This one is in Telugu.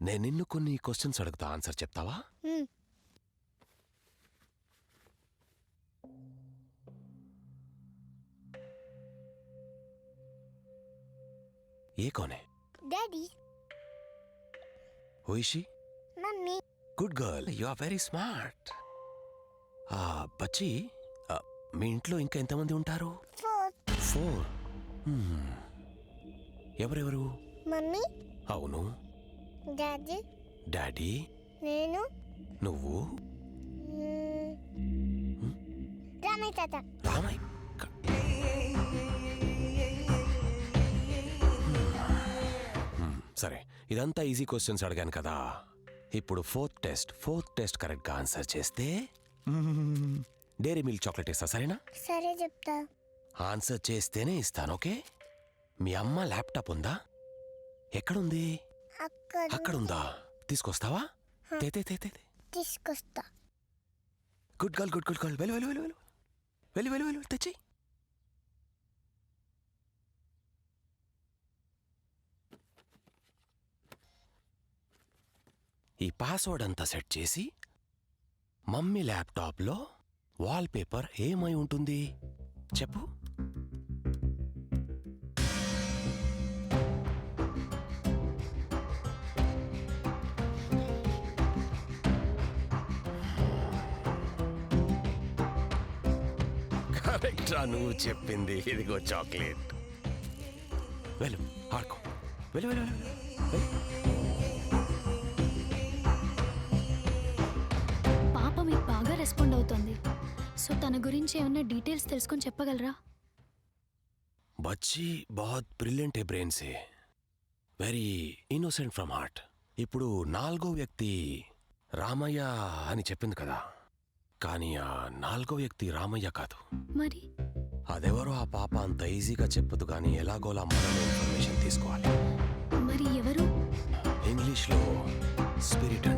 నేను నిన్ను కొన్ని క్వశ్చన్స్ అడుగుతా, ఆన్సర్ చెప్తావా? ఏ కోనే? Daddy. Who is she? Mummy. Good girl, you are very smart. బచ్చి, మీ ఇంట్లో ఇంకా ఎంతమంది ఉంటారు? 4. ఎవరెవరు? మమ్మీ. అవును. డాడీ. డాడీ. నేను. నువ్వు. రామయ్య తాత. రామయ్య. సరే, ఇదంతా ఈజీ క్వశ్చన్స్ అడిగాను కదా. ఇప్పుడు ఫోర్త్ టెస్ట్ కరెక్ట్గా ఆన్సర్ చేస్తే డైరీ మిల్క్ చాక్లెట్ ఇస్తా, సరేనా? సరే చెప్తా. ఆన్సర్ చేస్తేనే ఇస్తాను, ఓకే? మీ అమ్మ ల్యాప్టాప్ ఉందా? ఎక్కడుంది? అక్కడుందా? తీసుకొస్తావా? తీసుకొస్తా. Good girl. వెళ్ళు తెచ్చి. ఈ పాస్వర్డ్ అంతా సెట్ చేసి మమ్మీ ల్యాప్టాప్లో వాల్ పేపర్ ఏమై ఉంటుంది చెప్పు. కరెక్టా నువ్వు చెప్పింది? ఇదిగో చాక్లెట్. వెళ్ళు ఆడుకో. వెళ్ళు. పాప మీకు బాగా రెస్పాండ్ అవుతుంది. సో తన గురించి ఏమన్నా డీటెయిల్స్ తెలుసుకొని చెప్పగలరా? బచ్చి बहुत brilliant A brain say, very innocent from heart. ఇప్పుడు 4వ వ్యక్తి రామయ్య అని చెప్పింది కదా, కానీ ఆ 4వ వ్యక్తి రామయ్య కాదు. మరి అదెవరో ఆ పాప అంత ఈజీగా చెప్పదు, కానీ ఎలాగోలా మనం ఇన్ఫర్మేషన్ తీసుకోవాలి. మరి ఎవరు? ఇంగ్లీష్లో స్పిరిట్